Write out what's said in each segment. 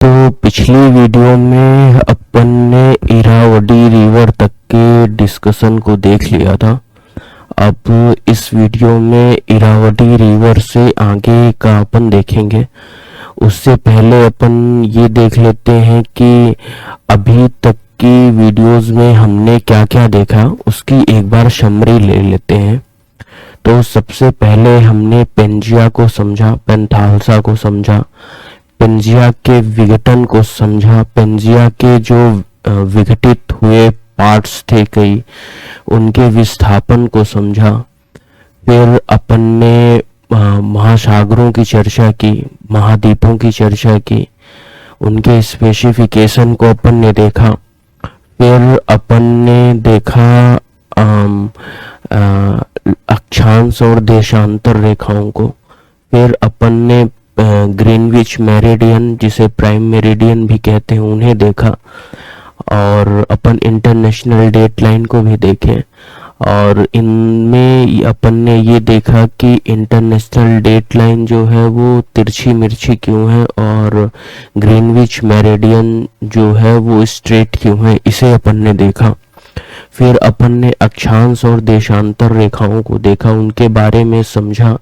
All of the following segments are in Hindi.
तो पिछली वीडियो में अपन ने इरावदी रिवर तक के डिस्कशन को देख लिया था। अब इस वीडियो में इरावदी रिवर से आगे का अपन देखेंगे। उससे पहले अपन ये देख लेते हैं कि अभी तक की वीडियोस में हमने क्या क्या देखा, उसकी एक बार समरी ले लेते हैं। तो सबसे पहले हमने पेंजिया को समझा, पेंथालसा को समझा, पेंजिया के विघटन को समझा, पेंजिया के जो विघटित हुए पार्ट्स थे कई, उनके विस्थापन को समझा। फिर अपन ने महासागरों की चर्चा की, महाद्वीपों की चर्चा की, उनके स्पेसिफिकेशन को अपन ने देखा। फिर अपन ने देखा अक्षांश और देशांतर रेखाओं को। फिर अपन ने ग्रीनविच मेरिडियन, जिसे प्राइम मेरिडियन भी कहते हैं, उन्हें देखा। और अपन इंटरनेशनल डेट लाइन को भी देखे। और इनमें अपन ने ये देखा कि इंटरनेशनल डेट लाइन जो है वो तिरछी मिर्ची क्यों है और ग्रीनविच मेरिडियन जो है वो स्ट्रेट क्यों है, इसे अपन ने देखा। फिर अपन ने अक्षांश और देशांतर रेखाओं को देखा, उनके बारे में समझा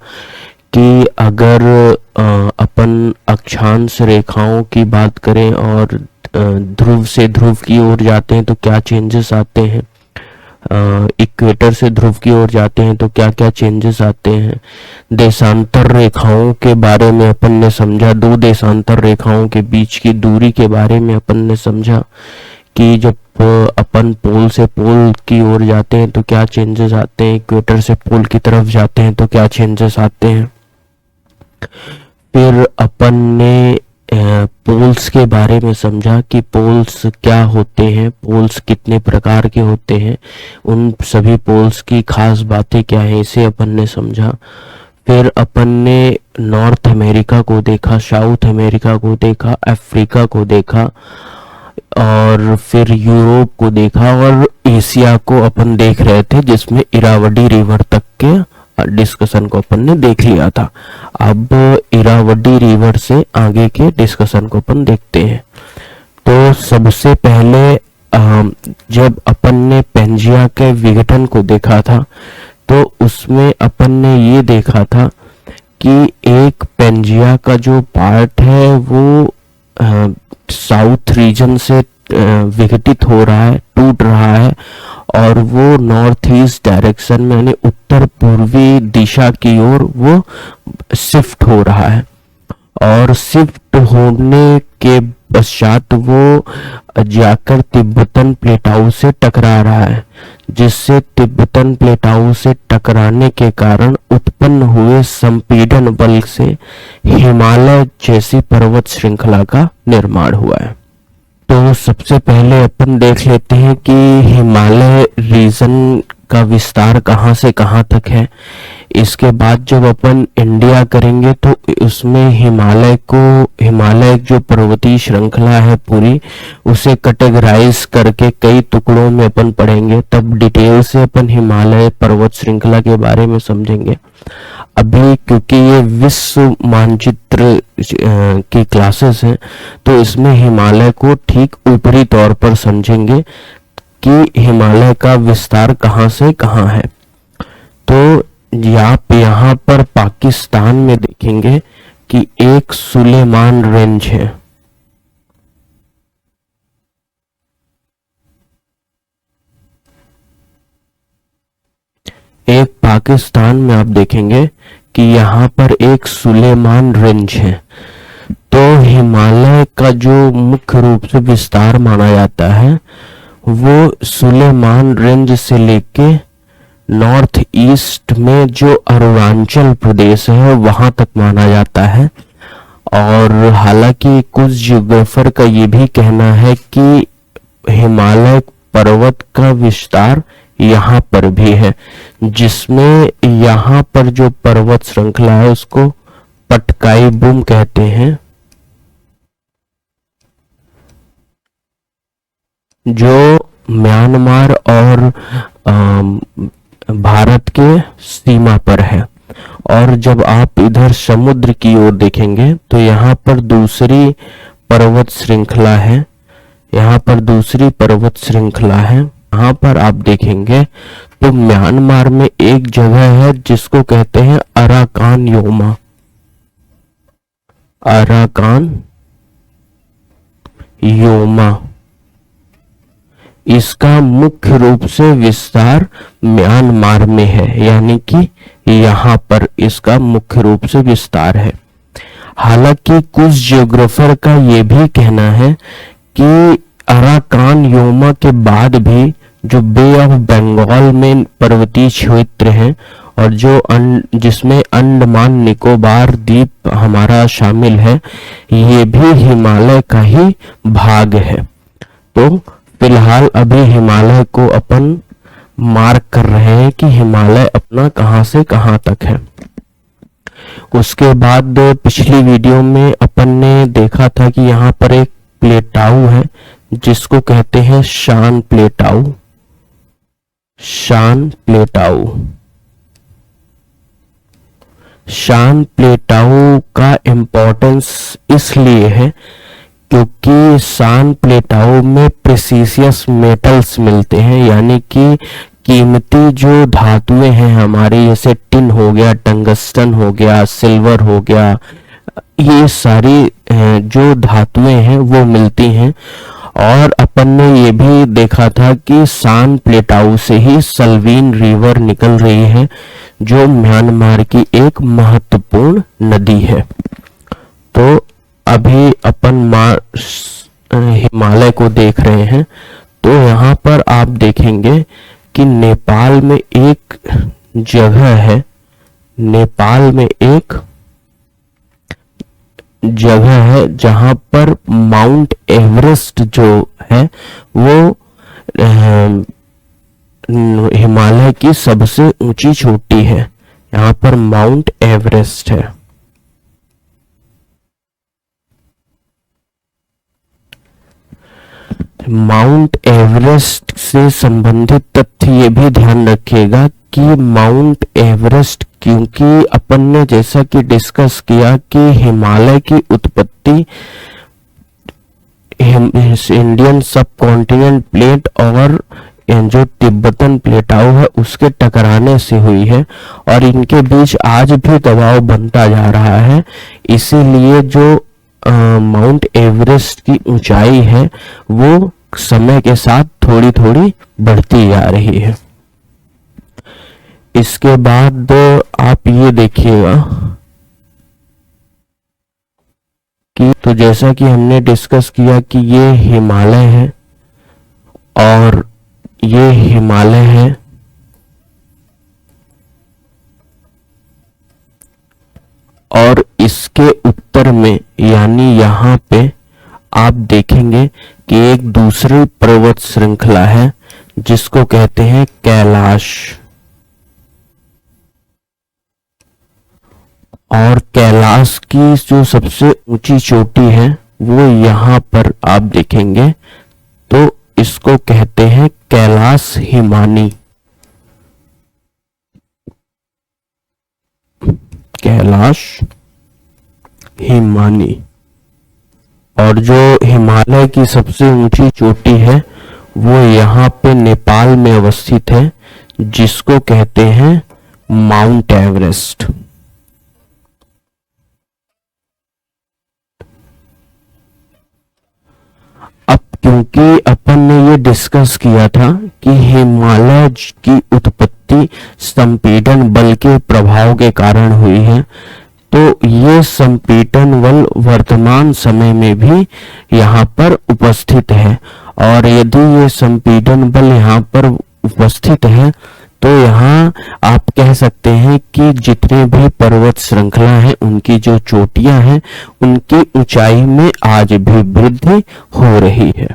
कि अगर अपन अक्षांश रेखाओं की बात करें और ध्रुव से ध्रुव की ओर जाते हैं तो क्या चेंजेस आते हैं, इक्वेटर से ध्रुव की ओर जाते हैं तो क्या क्या चेंजेस आते हैं। देशांतर रेखाओं के बारे में अपन ने समझा, दो देशांतर रेखाओं के बीच की दूरी के बारे में अपन ने समझा कि जब अपन पोल से पोल की ओर जाते हैं तो क्या चेंजेस आते हैं, इक्वेटर से पोल की तरफ जाते हैं तो क्या चेंजेस आते हैं। फिर अपन ने पोल्स के बारे में समझा कि पोल्स क्या होते हैं, पोल्स कितने प्रकार के होते हैं, उन सभी पोल्स की खास बातें क्या हैं, इसे अपन ने समझा। फिर अपन ने नॉर्थ अमेरिका को देखा, साउथ अमेरिका को देखा, अफ्रीका को देखा और फिर यूरोप को देखा और एशिया को अपन देख रहे थे, जिसमें इरावदी रिवर तक के डिस्कशन को अपन ने देख लिया था। अब इरावदी रिवर से आगे के डिस्कशन को अपन देखते हैं। तो सबसे पहले जब अपन ने पेंजिया के विघटन को देखा था तो उसमें अपन ने ये देखा था कि एक पेंजिया का जो पार्ट है वो साउथ रीजन से विघटित हो रहा है, टूट रहा है और वो नॉर्थ ईस्ट डायरेक्शन में यानी उत्तर पूर्वी दिशा की ओर वो शिफ्ट हो रहा है। और शिफ्ट होने के पश्चात वो जाकर तिब्बतन प्लेटाऊ से टकरा रहा है, जिससे तिब्बतन प्लेटाऊ से टकराने के कारण उत्पन्न हुए संपीड़न बल से हिमालय जैसी पर्वत श्रृंखला का निर्माण हुआ है। तो सबसे पहले अपन देख लेते हैं कि हिमालय रीजन का विस्तार कहाँ से कहाँ तक है। इसके बाद जब अपन इंडिया करेंगे तो उसमें हिमालय जो पर्वतीय श्रृंखला है पूरी, उसे कैटेगराइज करके कई टुकड़ों में अपन पढ़ेंगे, तब डिटेल से अपन हिमालय पर्वत श्रृंखला के बारे में समझेंगे। अभी क्योंकि ये विश्व मानचित्र की क्लासेस हैं तो इसमें हिमालय को ठीक ऊपरी तौर पर समझेंगे कि हिमालय का विस्तार कहाँ से कहाँ है। तो आप यहाँ पर पाकिस्तान में देखेंगे कि एक सुलेमान रेंज है, एक पाकिस्तान में आप देखेंगे कि यहाँ पर एक सुलेमान रेंज है। तो हिमालय का जो मुख्य रूप से विस्तार माना जाता है वो सुलेमान रेंज से लेके नॉर्थ ईस्ट में जो अरुणाचल प्रदेश है वहां तक माना जाता है। और हालांकि कुछ जियोग्राफर का ये भी कहना है कि हिमालय पर्वत का विस्तार यहाँ पर भी है, जिसमें यहाँ पर जो पर्वत श्रृंखला है उसको पटकाई बुम कहते हैं, जो म्यांमार और भारत के सीमा पर है। और जब आप इधर समुद्र की ओर देखेंगे तो यहाँ पर दूसरी पर्वत श्रृंखला है, यहाँ पर दूसरी पर्वत श्रृंखला है। यहाँ पर आप देखेंगे तो म्यांमार में एक जगह है जिसको कहते हैं अराकान योमा, अराकान योमा। इसका मुख्य रूप से विस्तार म्यांमार में है, यानी कि यहाँ पर इसका मुख्य रूप से विस्तार है। हालांकि कुछ जियोग्राफर का यह भी कहना है कि अराकान योमा के बाद भी जो बे ऑफ बंगाल में पर्वतीय क्षेत्र है और जो जिसमें अंडमान निकोबार द्वीप हमारा शामिल है, ये भी हिमालय का ही भाग है। तो फिलहाल अभी हिमालय को अपन मार्क कर रहे हैं कि हिमालय अपना कहां से कहां तक है। उसके बाद पिछली वीडियो में अपन ने देखा था कि यहाँ पर एक प्लेटाऊ है जिसको कहते हैं शान प्लेटाऊ, शान प्लेटाऊ। शान प्लेटाऊ का इंपॉर्टेंस इसलिए है क्योंकि शान प्लेटाऊ में प्रेसियस मेटल्स मिलते हैं, यानी कि कीमती जो धातुएं हैं हमारी, जैसे टिन हो गया, टंगस्टन हो गया, सिल्वर हो गया, ये सारी जो धातुएं हैं वो मिलती हैं। और अपन ने ये भी देखा था कि शान प्लेटाऊ से ही सल्वीन रिवर निकल रही है जो म्यांमार की एक महत्वपूर्ण नदी है। तो अभी अपन हिमालय को देख रहे हैं, तो यहाँ पर आप देखेंगे कि नेपाल में एक जगह है, नेपाल में एक जगह है जहां पर माउंट एवरेस्ट जो है वो हिमालय की सबसे ऊंची चोटी है। यहाँ पर माउंट एवरेस्ट है। माउंट एवरेस्ट से संबंधित तथ्य ये भी ध्यान रखिएगा कि माउंट एवरेस्ट, क्योंकि अपन ने जैसा कि डिस्कस किया कि हिमालय की उत्पत्ति इंडियन सब कॉन्टिनेंट प्लेट और जो तिब्बतन प्लेटाऊ है उसके टकराने से हुई है, और इनके बीच आज भी दबाव बनता जा रहा है। इसीलिए जो माउंट एवरेस्ट की ऊंचाई है वो समय के साथ थोड़ी थोड़ी बढ़ती जा रही है। इसके बाद आप ये देखिएगा कि तो जैसा कि हमने डिस्कस किया कि ये हिमालय है और ये हिमालय है, और इसके उत्तर में यानी यहाँ पे आप देखेंगे कि एक दूसरी पर्वत श्रृंखला है जिसको कहते हैं कैलाश। और कैलाश की जो सबसे ऊंची चोटी है वो यहाँ पर आप देखेंगे, तो इसको कहते हैं कैलाश हिमानी, कैलाश हिमानी। और जो हिमालय की सबसे ऊंची चोटी है वो यहाँ पे नेपाल में अवस्थित है जिसको कहते हैं माउंट एवरेस्ट। अब क्योंकि अपन ने ये डिस्कस किया था कि हिमालय की उत्पत्ति संपीड़न बल के प्रभाव के कारण हुई है, तो ये संपीड़न बल वर्तमान समय में भी यहाँ पर उपस्थित है। और यदि ये संपीड़न बल यहाँ पर उपस्थित है तो यहाँ आप कह सकते हैं कि जितने भी पर्वत श्रृंखला हैं उनकी जो चोटियां हैं उनकी ऊंचाई में आज भी वृद्धि हो रही है।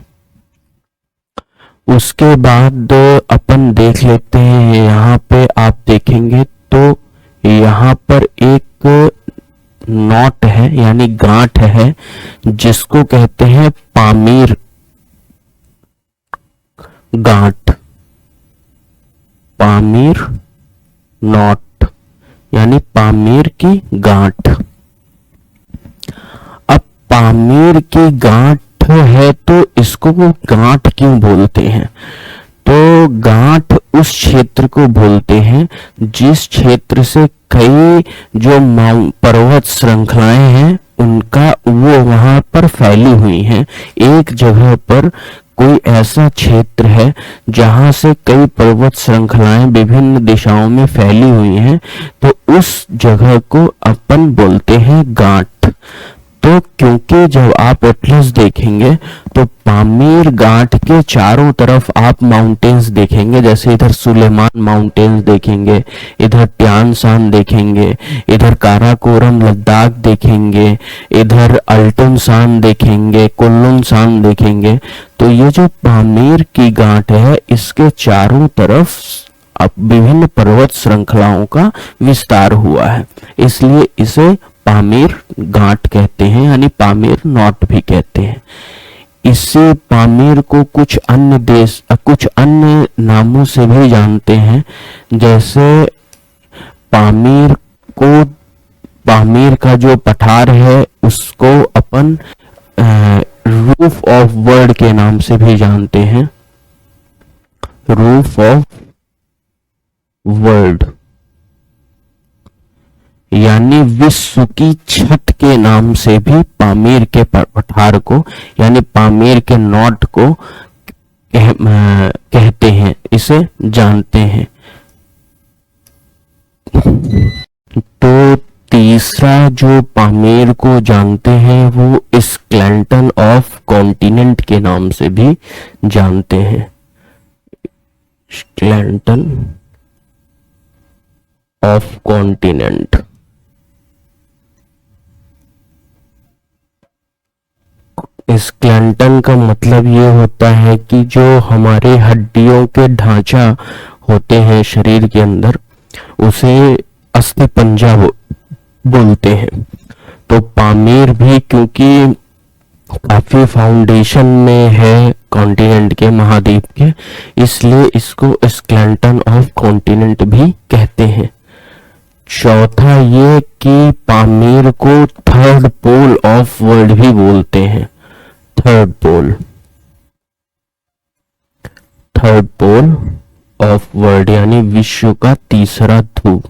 उसके बाद अपन देख लेते हैं, यहाँ पे आप देखेंगे तो यहाँ पर एक नॉट है यानी गांठ है जिसको कहते हैं पामीर गांठ, पामीर नॉट यानी पामीर की गांठ। अब पामीर की गांठ है तो इसको वो गांठ क्यों बोलते हैं? तो गांठ उस क्षेत्र को बोलते हैं जिस क्षेत्र से कई जो पर्वत श्रृंखलाएं हैं उनका वो वहां पर फैली हुई हैं। एक जगह पर कोई ऐसा क्षेत्र है जहां से कई पर्वत श्रृंखलाएं विभिन्न दिशाओं में फैली हुई हैं, तो उस जगह को अपन बोलते हैं गांठ। तो क्योंकि जब आप एटलस देखेंगे तो पामीर गांठ के चारों तरफ आप माउंटेन्स देखेंगे, जैसे इधर सुलेमान माउंटेन्स देखेंगे, इधर ट्यान शान देखेंगे, इधर काराकोरम लद्दाख देखेंगे, इधर अल्टुन शान देखेंगे, कुल्लुन शान देखेंगे। तो ये जो पामीर की गांठ है इसके चारों तरफ अब विभिन्न पर्वत श्रृंखलाओं का विस्तार हुआ है, इसलिए इसे पामीर गांठ कहते हैं, यानी पामीर नॉट भी कहते हैं। इससे पामीर को कुछ अन्य नामों से भी जानते हैं, जैसे पामीर का जो पठार है उसको अपन रूफ ऑफ वर्ल्ड के नाम से भी जानते हैं। रूफ ऑफ वर्ल्ड यानी विश्व की छत के नाम से भी पामीर के पठार को यानी पामीर के नॉट को कहते हैं, इसे जानते हैं। तो तीसरा जो पामीर को जानते हैं वो स्केलेटन ऑफ कॉन्टिनेंट के नाम से भी जानते हैं। Skeleton of continent. स्केलेटन का मतलब ये होता है कि जो हमारे हड्डियों के ढांचा होते हैं शरीर के अंदर उसे अस्थि पंजा बोलते हैं। तो पामीर भी क्योंकि काफी फाउंडेशन में है कॉन्टिनेंट के, महाद्वीप के, इसलिए इसको स्केलेटन ऑफ कॉन्टिनेंट भी कहते हैं। चौथा ये कि पामीर को थर्ड पोल ऑफ वर्ल्ड भी बोलते हैं। थर्ड पोल ऑफ वर्ल्ड यानी विश्व का तीसरा ध्रुव।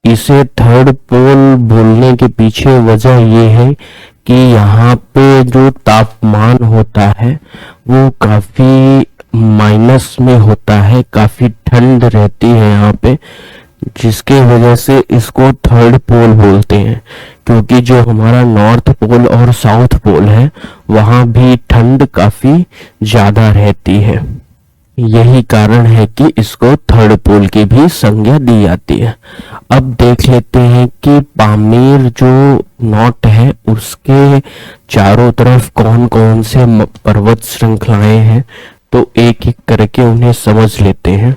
इसे थर्ड पोल बोलने के पीछे वजह यह है कि यहाँ पे जो तापमान होता है वो काफी माइनस में होता है, काफी ठंड रहती है यहाँ पे, जिसके वजह से इसको थर्ड पोल बोलते हैं। क्योंकि जो हमारा नॉर्थ पोल और साउथ पोल है वहां भी ठंड काफी ज्यादा रहती है, यही कारण है कि इसको थर्ड पोल की भी संज्ञा दी जाती है। अब देख लेते हैं कि पामीर जो नॉट है उसके चारों तरफ कौन कौन से पर्वत श्रृंखलाएं हैं, तो एक एक करके उन्हें समझ लेते हैं।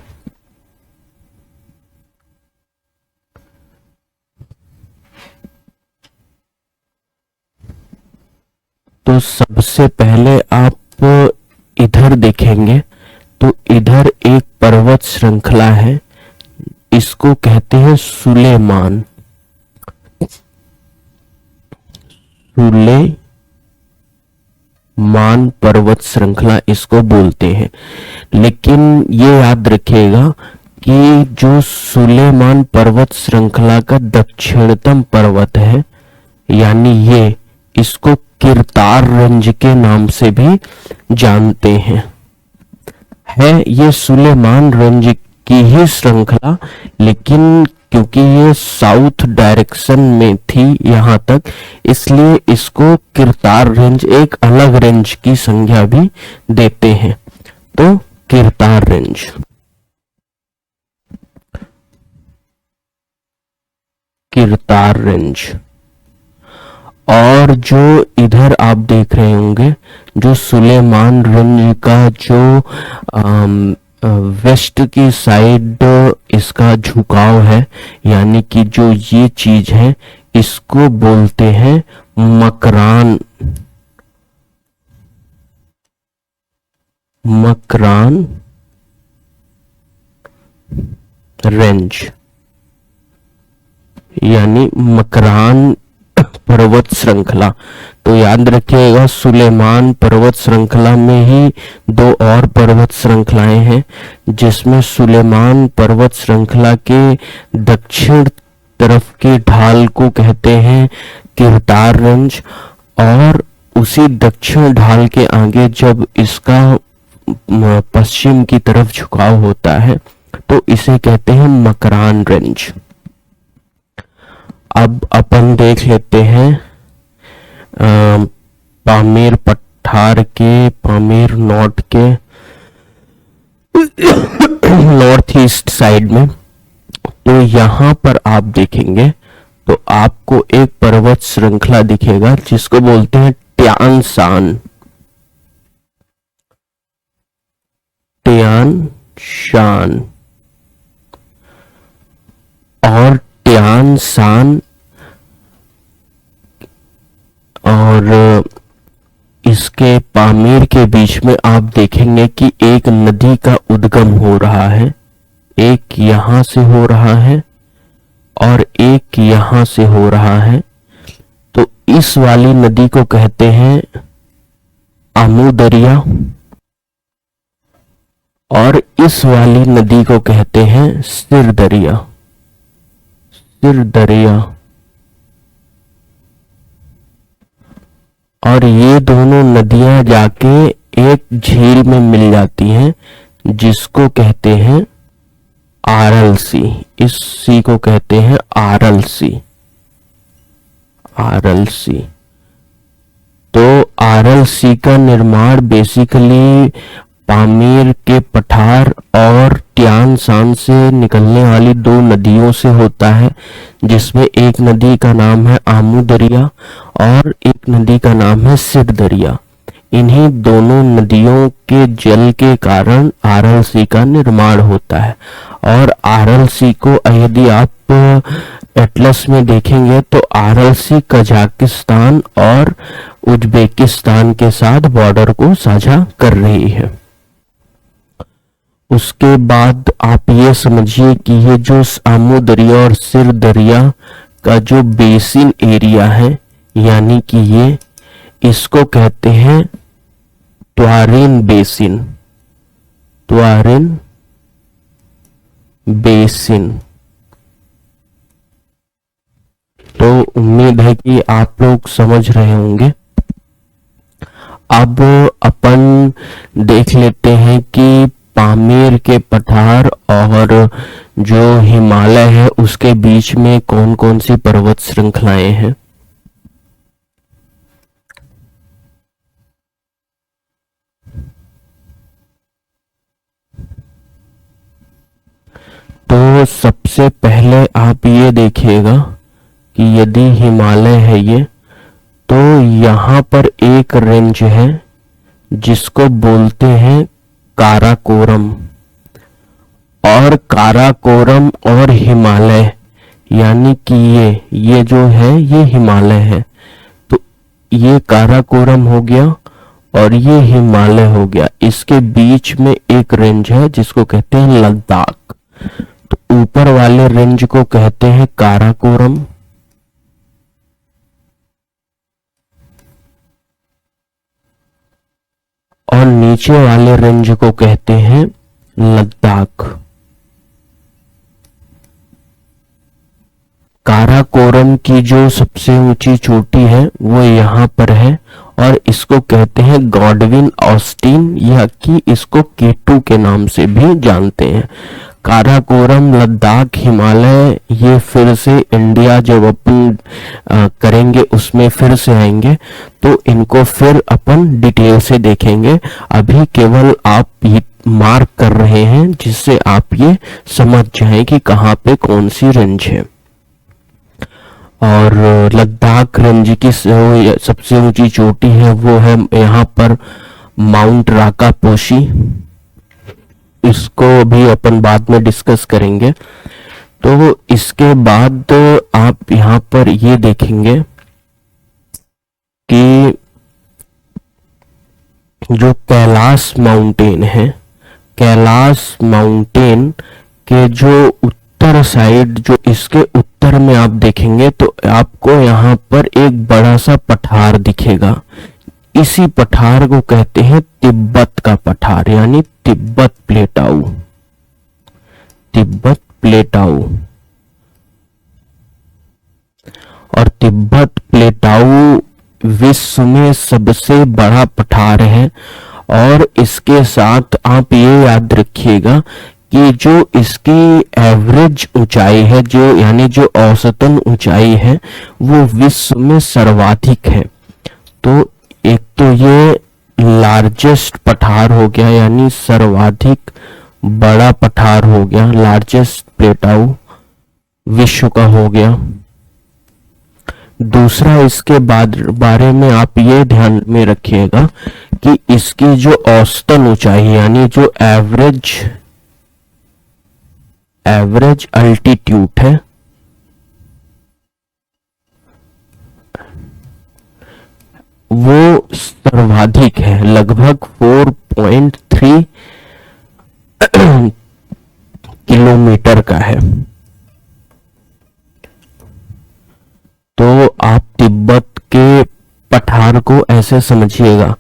तो सबसे पहले आप इधर देखेंगे तो इधर एक पर्वत श्रृंखला है, इसको कहते हैं सुलेमान पर्वत श्रृंखला इसको बोलते हैं। लेकिन ये याद रखिएगा कि जो सुलेमान पर्वत श्रृंखला का दक्षिणतम पर्वत है यानी ये, इसको किरतार रेंज के नाम से भी जानते हैं। है ये सुलेमान रेंज की ही श्रृंखला, लेकिन क्योंकि ये साउथ डायरेक्शन में थी यहां तक, इसलिए इसको किरतार रेंज एक अलग रेंज की संज्ञा भी देते हैं। तो किरतार रेंज। और जो इधर आप देख रहे होंगे जो सुलेमान रेंज का जो वेस्ट की साइड इसका झुकाव है, यानी कि जो ये चीज है इसको बोलते हैं मकरान रेंज यानी मकरान पर्वत श्रृंखला। तो याद रखिएगा, सुलेमान पर्वत श्रृंखला में ही दो और पर्वत श्रृंखलाएं हैं, जिसमें सुलेमान पर्वत श्रृंखला के दक्षिण तरफ के ढाल को कहते हैं किरतार रेंज, और उसी दक्षिण ढाल के आगे जब इसका पश्चिम की तरफ झुकाव होता है तो इसे कहते हैं मकरान रेंज। अब अपन देख लेते हैं पामीर पठार के, पामीर नॉर्थ के नॉर्थ ईस्ट साइड में। तो यहां पर आप देखेंगे तो आपको एक पर्वत श्रृंखला दिखेगा जिसको बोलते हैं ट्यान शान। ट्यान शान और ट्यान शान, और इसके पामीर के बीच में आप देखेंगे कि एक नदी का उद्गम हो रहा है। एक यहां से हो रहा है और एक यहां से हो रहा है। तो इस वाली नदी को कहते हैं आमू दरिया और इस वाली नदी को कहते हैं सिर दरिया। सिर दरिया। और ये दोनों नदियां जाके एक झील में मिल जाती हैं जिसको कहते हैं आरल सी। इस सी को कहते हैं आरल सी। आरल सी। तो आरल सी का निर्माण बेसिकली पामीर के पठार और ट्यान शान से निकलने वाली दो नदियों से होता है, जिसमें एक नदी का नाम है आमू दरिया और एक नदी का नाम है सिर दरिया। इन्हीं दोनों नदियों के जल के कारण आरल सी का निर्माण होता है। और आरल सी को यदि आप एटलस में देखेंगे तो आरल सी कजाकिस्तान और उज्बेकिस्तान के साथ बॉर्डर को साझा कर रही है। उसके बाद आप ये समझिए कि ये जो आमू दरिया और सिर दरिया का जो बेसिन एरिया है, यानी कि ये इसको कहते हैं ट्वारिन बेसिन। ट्वारिन बेसिन। तो उम्मीद है कि आप लोग समझ रहे होंगे। अब अपन देख लेते हैं कि पामीर के पठार और जो हिमालय है उसके बीच में कौन कौन सी पर्वत श्रृंखलाएं हैं। तो सबसे पहले आप ये देखिएगा कि यदि हिमालय है ये, तो यहां पर एक रेंज है जिसको बोलते हैं काराकोरम। और काराकोरम और हिमालय, यानी कि ये जो है ये हिमालय है, तो ये काराकोरम हो गया और ये हिमालय हो गया। इसके बीच में एक रेंज है जिसको कहते हैं लद्दाख। तो ऊपर वाले रेंज को कहते हैं काराकोरम और नीचे वाले रेंज को कहते हैं लद्दाख। काराकोरम की जो सबसे ऊंची चोटी है वो यहाँ पर है और इसको कहते हैं गॉडविन ऑस्टिन, या कि इसको K2 के नाम से भी जानते हैं। काराकोरम, लद्दाख, हिमालय, ये फिर से इंडिया जब अपन करेंगे उसमें फिर से आएंगे, तो इनको फिर अपन डिटेल से देखेंगे। अभी केवल आप ये मार्क कर रहे हैं जिससे आप ये समझ जाएं कि कहाँ पे कौन सी रेंज है। और लद्दाख रेंज की सबसे ऊंची चोटी है वो है यहाँ पर माउंट राकापोशी। इसको भी अपन बाद में डिस्कस करेंगे। तो इसके बाद आप यहाँ पर ये देखेंगे कि जो कैलाश माउंटेन है, कैलाश माउंटेन के जो उत्तर साइड, जो इसके उत्तर में आप देखेंगे तो आपको यहाँ पर एक बड़ा सा पठार दिखेगा। इसी पठार को कहते हैं तिब्बत का पठार, यानी तिब्बत प्लेटाऊ। तिब्बत प्लेटाऊ। और तिब्बत प्लेटाऊ विश्व में सबसे बड़ा पठार है। और इसके साथ आप ये याद रखिएगा कि जो इसकी एवरेज ऊंचाई है, जो यानी जो औसतन ऊंचाई है, वो विश्व में सर्वाधिक है। तो एक तो ये लार्जेस्ट पठार हो गया, यानी सर्वाधिक बड़ा पठार हो गया, लार्जेस्ट प्लेटाऊ विश्व का हो गया। दूसरा, इसके बारे में आप ये ध्यान में रखिएगा कि इसकी जो औसतन ऊंचाई यानी जो एवरेज अल्टीट्यूड है, वो सर्वाधिक है, लगभग 4.3 किलोमीटर का है। तो आप तिब्बत के पठार को ऐसे समझिएगा।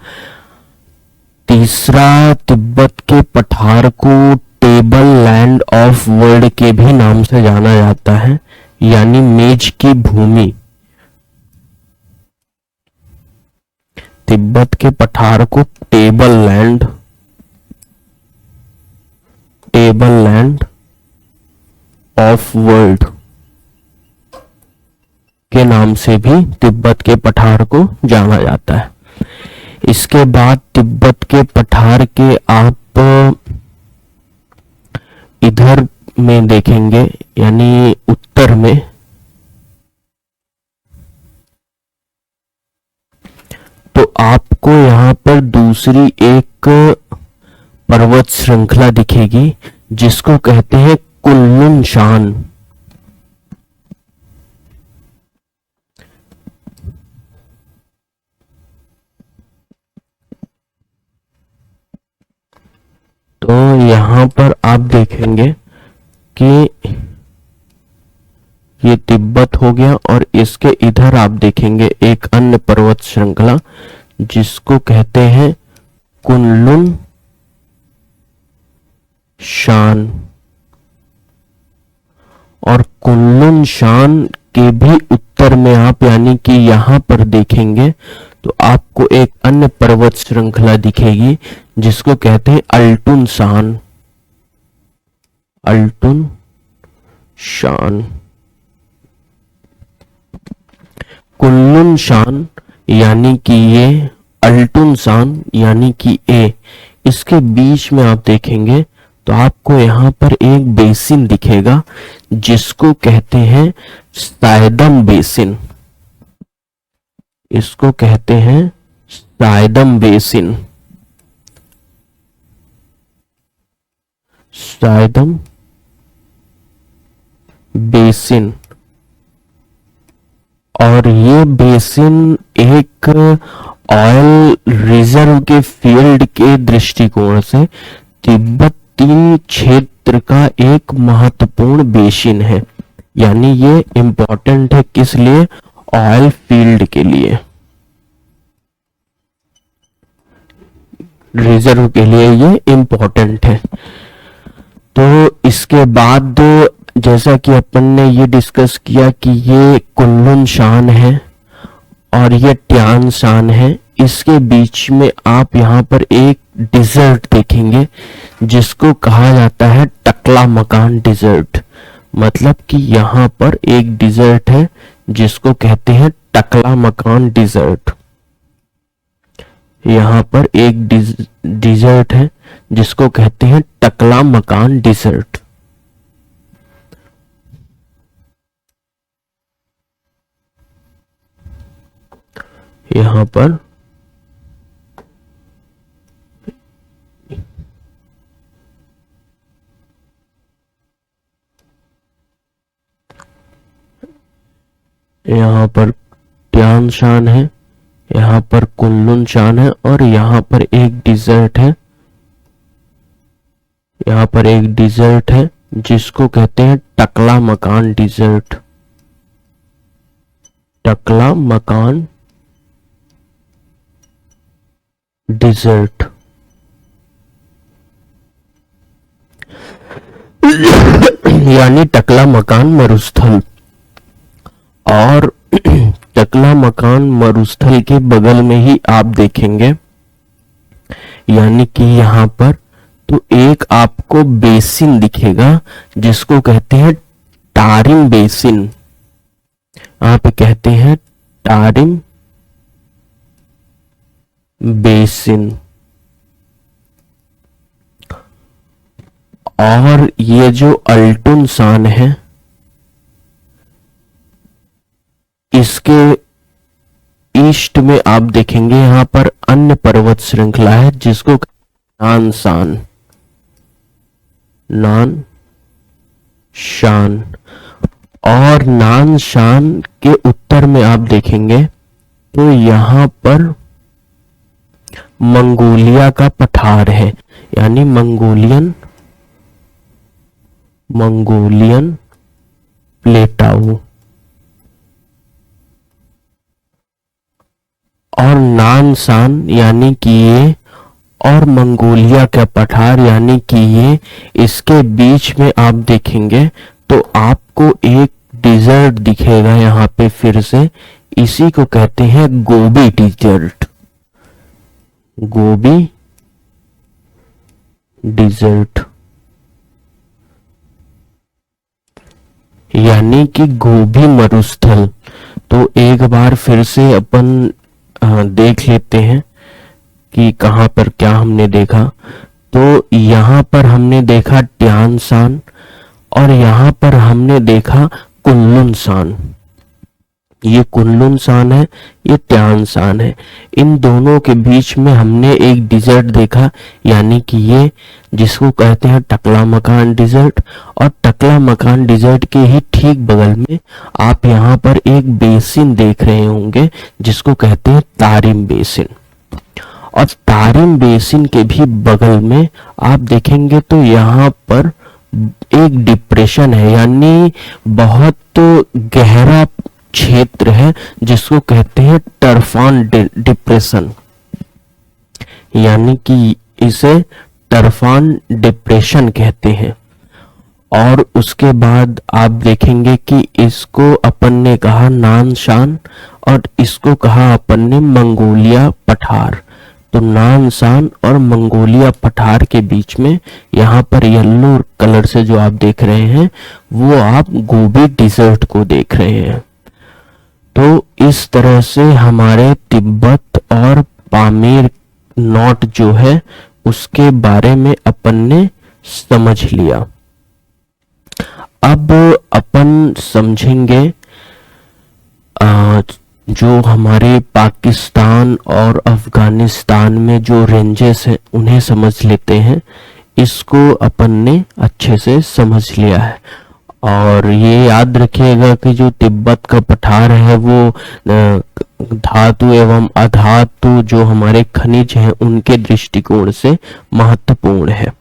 तीसरा, तिब्बत के पठार को टेबल लैंड ऑफ वर्ल्ड के भी नाम से जाना जाता है, यानी मेज की भूमि। तिब्बत के पठार को टेबल लैंड ऑफ वर्ल्ड के नाम से भी तिब्बत के पठार को जाना जाता है। इसके बाद तिब्बत के पठार के आप इधर में देखेंगे, यानी उत्तर में, तो आपको यहाँ पर दूसरी एक पर्वत श्रृंखला दिखेगी जिसको कहते हैं कुनलुन शान। तो यहां पर आप देखेंगे कि ये तिब्बत हो गया और इसके इधर आप देखेंगे एक अन्य पर्वत श्रृंखला जिसको कहते हैं कुनलुन शान। और कुनलुन शान के भी उत्तर में आप यानी कि यहां पर देखेंगे तो आपको एक अन्य पर्वत श्रृंखला दिखेगी जिसको कहते हैं अल्टुन शान। कुनलुन शान यानी कि ये, अल्टुन शान यानी कि ए, इसके बीच में आप देखेंगे तो आपको यहाँ पर एक बेसिन दिखेगा जिसको कहते हैं सायदम बेसिन। इसको कहते हैं सायदम बेसिन। सायदम बेसिन। और ये बेसिन एक ऑयल रिजर्व के फील्ड के दृष्टिकोण से तिब्बती क्षेत्र का एक महत्वपूर्ण बेसिन है। यानी ये इंपॉर्टेंट है किस लिए? ऑयल फील्ड के लिए, रिजर्व के लिए ये इंपॉर्टेंट है। तो इसके बाद जैसा कि अपन ने ये डिस्कस किया कि ये कुनलुन शान है और ये ट्यान शान है, इसके बीच में आप यहाँ पर एक डिजर्ट देखेंगे जिसको कहा जाता है टकला मकान डिजर्ट। मतलब कि यहाँ पर एक डिजर्ट है जिसको कहते हैं टकला मकान डिजर्ट। यहाँ पर एक डिजर्ट है जिसको कहते हैं टकला मकान डिजर्ट। यहाँ पर ट्यान शान है, यहाँ पर कुनलुन शान है और यहाँ पर एक डिजर्ट है। यहाँ पर एक डिजर्ट है जिसको कहते हैं टकला मकान डिजर्ट। टकला मकान डिजर्ट। यानी टकला मकान मरुस्थल। और टकला मकान मरुस्थल के बगल में ही आप देखेंगे, यानी कि यहाँ पर तो एक आपको बेसिन दिखेगा जिसको कहते हैं टारिम बेसिन। आप कहते हैं टारिम बेसिन। और ये जो अल्टुन सान है, इसके ईस्ट में आप देखेंगे यहां पर अन्य पर्वत श्रृंखला है जिसको नानसान, नान शान। और नानशान के उत्तर में आप देखेंगे तो यहां पर मंगोलिया का पठार है, यानी मंगोलियन प्लेटाऊ। और नानसान यानी कि ये, और मंगोलिया का पठार यानी कि ये, इसके बीच में आप देखेंगे तो आपको एक डिजर्ट दिखेगा यहां पे फिर से। इसी को कहते हैं गोबी डिजर्ट, गोबी डिजर्ट। यानी कि गोबी मरुस्थल। तो एक बार फिर से अपन देख लेते हैं कि कहां पर क्या हमने देखा। तो यहां पर हमने देखा ट्यानसान और यहां पर हमने देखा कुनलुन-सान। ये कुनलुन-सान है, ये ट्यानसान है। इन दोनों के बीच में हमने एक डिजर्ट देखा, यानी कि ये जिसको कहते हैं टकला मकान डिजर्ट। और टकला मकान डिजर्ट के ही ठीक बगल में आप यहाँ पर एक बेसिन देख रहे होंगे जिसको कहते हैं तारिम बेसिन। और तारिम बेसिन के भी बगल में आप देखेंगे तो यहाँ पर एक डिप्रेशन है, यानी बहुत गहरा क्षेत्र है जिसको कहते हैं टर्फान डिप्रेशन, यानी कि इसे टर्फान डिप्रेशन कहते हैं। और उसके बाद आप देखेंगे कि इसको अपन ने कहा नानशान और इसको कहा अपन ने मंगोलिया पठार। तो नानशान और मंगोलिया पठार के बीच में यहाँ पर येलो कलर से जो आप देख रहे हैं वो आप गोबी डिजर्ट को देख रहे हैं। तो इस तरह से हमारे तिब्बत और पामीर नॉट जो है उसके बारे में अपन ने समझ लिया। अब अपन समझेंगे जो हमारे पाकिस्तान और अफगानिस्तान में जो रेंजेस हैं उन्हें समझ लेते हैं। इसको अपन ने अच्छे से समझ लिया है। और ये याद रखिएगा कि जो तिब्बत का पठार है वो धातु एवं अधातु जो हमारे खनिज हैं उनके दृष्टिकोण से महत्वपूर्ण है।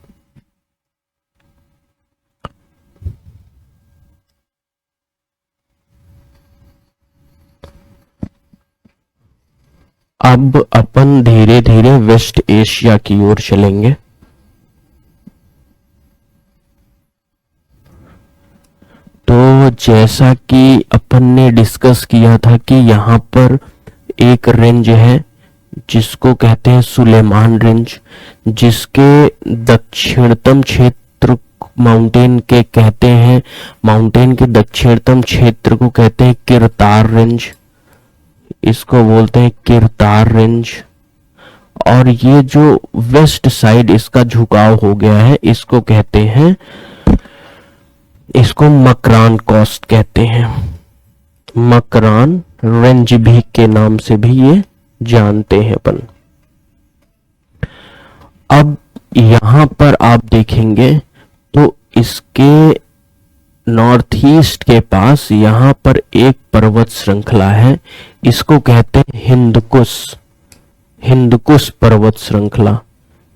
अब अपन धीरे धीरे वेस्ट एशिया की ओर चलेंगे। तो जैसा कि अपन ने डिस्कस किया था कि यहाँ पर एक रेंज है जिसको कहते हैं सुलेमान रेंज, जिसके दक्षिणतम क्षेत्र माउंटेन के कहते हैं, माउंटेन के दक्षिणतम क्षेत्र को कहते हैं किरतार रेंज, इसको बोलते हैं किरतार रेंज। और ये जो वेस्ट साइड इसका झुकाव हो गया है इसको कहते हैं, इसको मकरान कोस्ट कहते हैं। मकरान रेंज भी के नाम से भी ये जानते हैं अपन। अब यहां पर आप देखेंगे तो इसके नॉर्थ ईस्ट के पास यहां पर एक पर्वत श्रृंखला है, इसको कहते हैं हिंदकुश, हिंदकुश पर्वत श्रृंखला।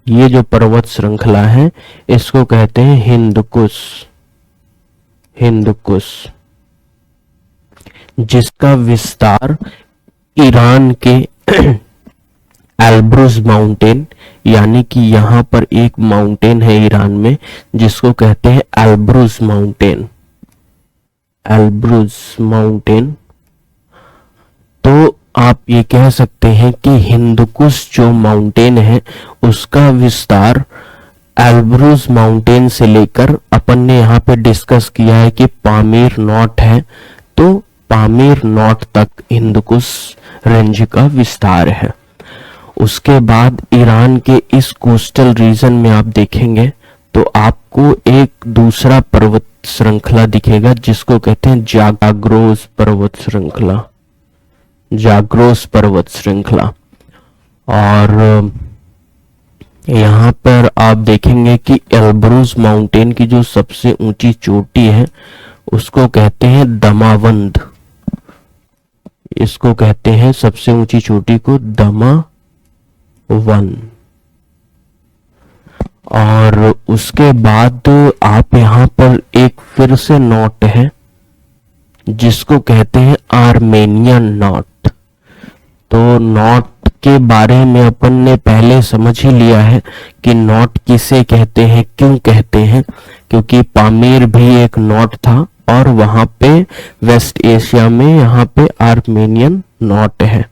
ये जो पर्वत श्रृंखला है इसको कहते हैं हिंदकुश, हिंदकुश। जिसका विस्तार ईरान के एल्ब्रुज माउंटेन, यानी कि यहाँ पर एक माउंटेन है ईरान में जिसको कहते हैं एल्ब्रुज माउंटेन, एल्ब्रुज माउंटेन। तो आप ये कह सकते हैं कि हिंदुकुश जो माउंटेन है उसका विस्तार एल्ब्रुज माउंटेन से लेकर, अपन ने यहाँ पे डिस्कस किया है कि पामीर नॉट है, तो पामीर नॉट तक हिंदुकुश रेंज का विस्तार है। उसके बाद ईरान के इस कोस्टल रीजन में आप देखेंगे तो आपको एक दूसरा पर्वत श्रृंखला दिखेगा जिसको कहते हैं जाग्रोस पर्वत श्रृंखला, जाग्रोस पर्वत श्रृंखला। और यहाँ पर आप देखेंगे कि एल्ब्रुज माउंटेन की जो सबसे ऊंची चोटी है उसको कहते हैं दमावंद, इसको कहते हैं सबसे ऊंची चोटी को दमावन। और उसके बाद आप यहाँ पर एक फिर से नॉट है जिसको कहते हैं आर्मेनियन नॉट। तो नॉट के बारे में अपन ने पहले समझ ही लिया है कि नॉट किसे कहते हैं, क्यों कहते हैं, क्योंकि पामीर भी एक नॉट था और वहां पे वेस्ट एशिया में यहाँ पे आर्मेनियन नॉट है।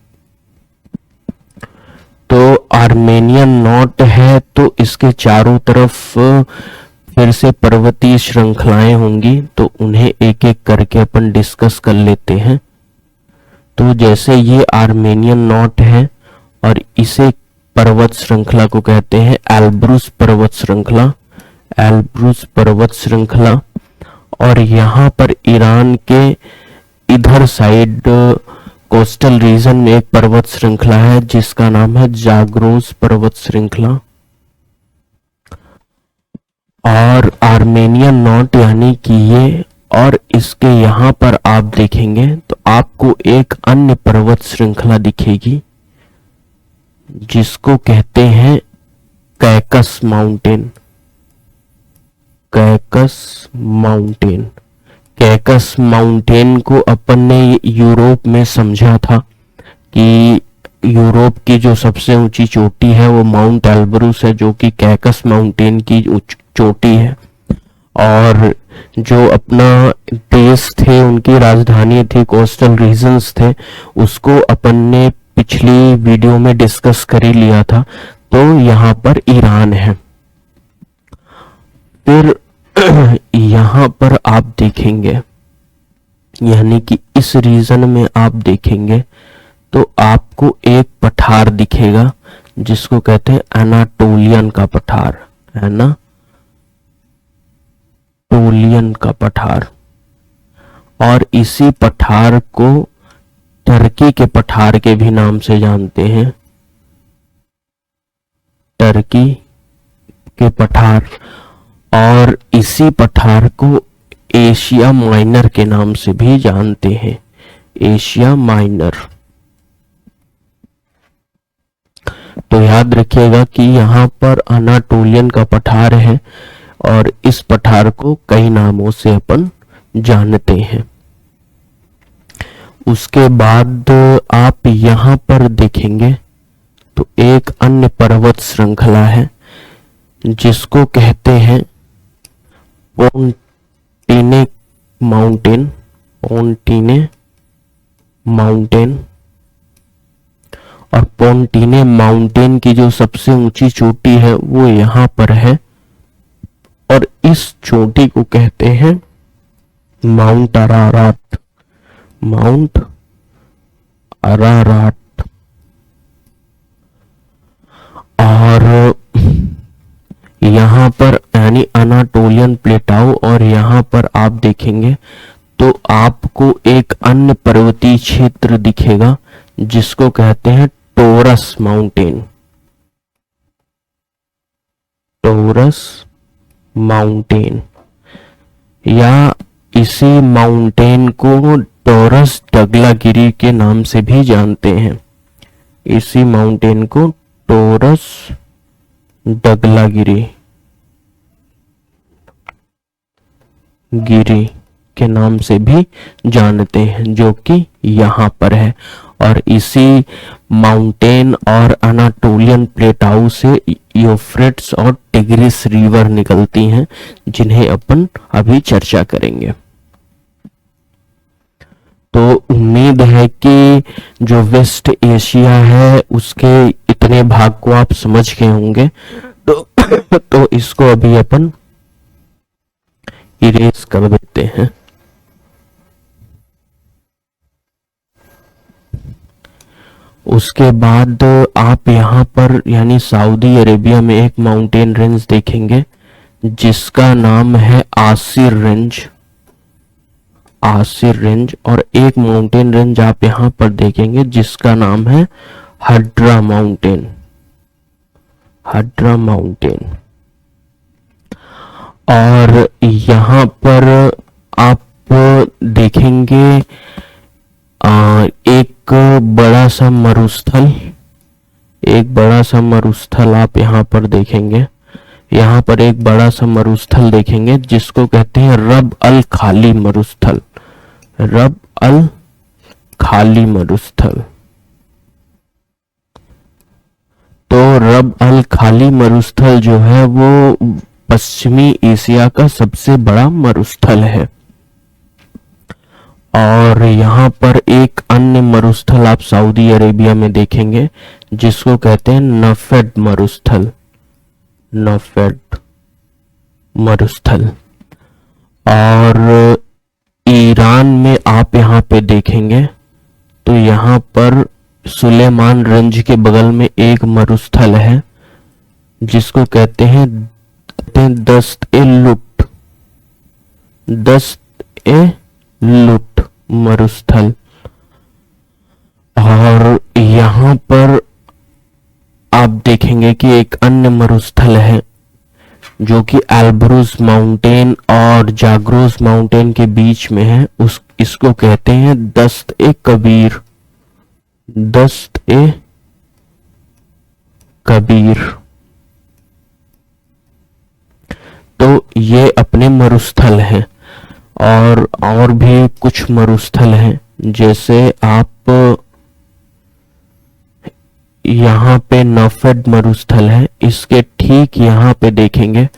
तो आर्मेनियन नॉट है तो इसके चारों तरफ फिर से पर्वतीय श्रृंखलाएं होंगी, तो उन्हें एक एक करके अपन डिस्कस कर लेते हैं। तो जैसे ये आर्मेनियन नॉट है और इसे पर्वत श्रृंखला को कहते हैं एल्ब्रुज पर्वत श्रृंखला, एल्ब्रुज पर्वत श्रृंखला। और यहाँ पर ईरान के इधर साइड कोस्टल रीजन में एक पर्वत श्रृंखला है जिसका नाम है जाग्रोस पर्वत श्रृंखला। और आर्मेनियन नॉट यानी कि ये, और इसके यहाँ पर आप देखेंगे तो आपको एक अन्य पर्वत श्रृंखला दिखेगी जिसको कहते हैं caucus mountain, caucus mountain. Caucus mountain को अपन ने यूरोप में समझा था कि यूरोप की जो सबसे ऊंची चोटी है वो माउंट एल्ब्रुस है, जो कि कैकस माउंटेन की चोटी है। और जो अपना देश थे उनकी राजधानी थी, कोस्टल रीजन्स थे, उसको अपन ने पिछली वीडियो में डिस्कस कर ही लिया था। तो यहाँ पर ईरान है। फिर यहाँ पर आप देखेंगे, यानी कि इस रीजन में आप देखेंगे तो आपको एक पठार दिखेगा जिसको कहते हैं एनाटोलियन का पठार, एनाटोलियन का पठार। और इसी पठार को टर्की के पठार के भी नाम से जानते हैं, टर्की के पठार। और इसी पठार को एशिया माइनर के नाम से भी जानते हैं, एशिया माइनर। तो याद रखिएगा कि यहाँ पर अनाटोलियन का पठार है और इस पठार को कई नामों से अपन जानते हैं। उसके बाद आप यहाँ पर देखेंगे तो एक अन्य पर्वत श्रृंखला है जिसको कहते हैं पोंटिने माउंटेन, पोंटिने माउंटेन। और पोंटिने माउंटेन की जो सबसे ऊंची चोटी है वो यहाँ पर है और इस चोटी को कहते हैं माउंट अराराट, माउंट अराराट। और यहाँ पर यानी अनाटोलियन प्लेटाओ। और यहाँ पर आप देखेंगे तो आपको एक अन्य पर्वतीय क्षेत्र दिखेगा जिसको कहते हैं टोरस माउंटेन, टोरस माउंटेन। या इसी माउंटेन को टोरस डगलागिरी के नाम से भी जानते हैं, इसी माउंटेन को टोरस डगलागिरी गिरी के नाम से भी जानते हैं, जो कि यहाँ पर है। और इसी माउंटेन और अनाटोलियन प्लेटाउ से यूफ्रेट्स और टिग्रिस रिवर निकलती हैं, जिन्हें अपन अभी चर्चा करेंगे। तो उम्मीद है कि जो वेस्ट एशिया है उसके इतने भाग को आप समझ गए होंगे। तो इसको अभी अपन इरेज कर देते हैं। उसके बाद आप यहाँ पर यानी सऊदी अरेबिया में एक माउंटेन रेंज देखेंगे जिसका नाम है आसिर रेंज। आसिर रेंज। और एक माउंटेन रेंज आप यहाँ पर देखेंगे जिसका नाम है हड्रा माउंटेन। हड्रा माउंटेन। और यहाँ पर आप देखेंगे एक बड़ा सा मरुस्थल। एक बड़ा सा मरुस्थल आप यहाँ पर देखेंगे। यहाँ पर एक बड़ा सा मरुस्थल देखेंगे जिसको कहते हैं रब अल खाली मरुस्थल। रब अल खाली मरुस्थल। तो रब अल खाली मरुस्थल जो है वो पश्चिमी एशिया का सबसे बड़ा मरुस्थल है। और यहाँ पर एक अन्य मरुस्थल आप सऊदी अरेबिया में देखेंगे जिसको कहते हैं नफेड मरुस्थल। नफेड मरुस्थल। और ईरान में आप यहाँ पे देखेंगे तो यहाँ पर सुलेमान रेंज के बगल में एक मरुस्थल है जिसको कहते हैं दस्त ए लुट। दस्त ए लुट मरुस्थल। और यहाँ पर आप देखेंगे कि एक अन्य मरुस्थल है जो कि एल्ब्रुज माउंटेन और जाग्रोस माउंटेन के बीच में है। इसको कहते हैं दस्त ए कबीर। दस्त ए कबीर। तो ये अपने मरुस्थल हैं। और भी कुछ मरुस्थल हैं, जैसे आप यहाँ पे नफेड मरुस्थल है, इसके ठीक यहाँ पे देखेंगे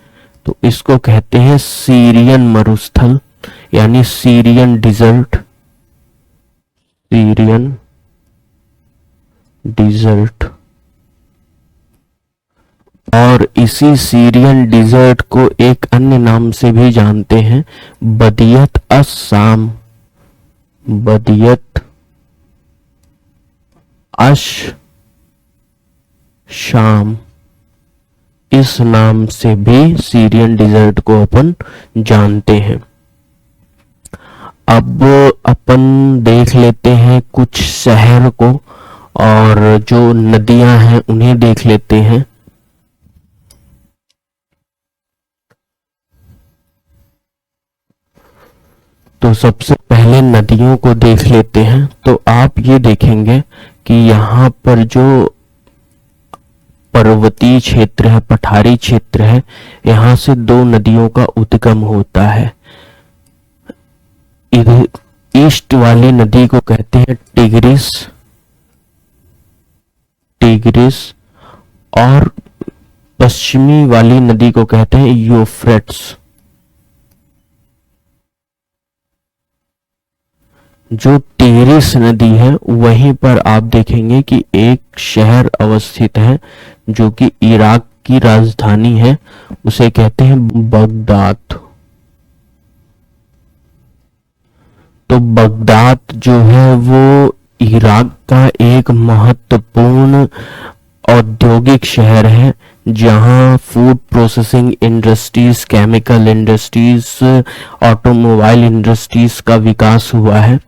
तो इसको कहते हैं सीरियन मरुस्थल यानी सीरियन डिजर्ट। Syrian dessert. और इसी सीरियन डिजर्ट को एक अन्य नाम से भी जानते हैं, बदियत अश-शाम। बदियत अश-शाम। इस नाम से भी सीरियन डिजर्ट को अपन जानते हैं। अब अपन देख लेते हैं कुछ शहर को और जो नदियां हैं उन्हें देख लेते हैं। तो सबसे पहले नदियों को देख लेते हैं। तो आप ये देखेंगे कि यहाँ पर जो पर्वतीय क्षेत्र है, पठारी क्षेत्र है, यहाँ से दो नदियों का उद्गम होता है। इधर ईस्ट वाली नदी को कहते हैं टिग्रिस। टिग्रिस। और पश्चिमी वाली नदी को कहते हैं यूफ्रेट्स। जो टिग्रिस नदी है वहीं पर आप देखेंगे कि एक शहर अवस्थित है जो कि इराक की राजधानी है, उसे कहते हैं बगदाद। तो बगदाद जो है वो इराक का एक महत्वपूर्ण औद्योगिक शहर है जहां food processing industries, chemical industries, automobile industries का विकास हुआ है।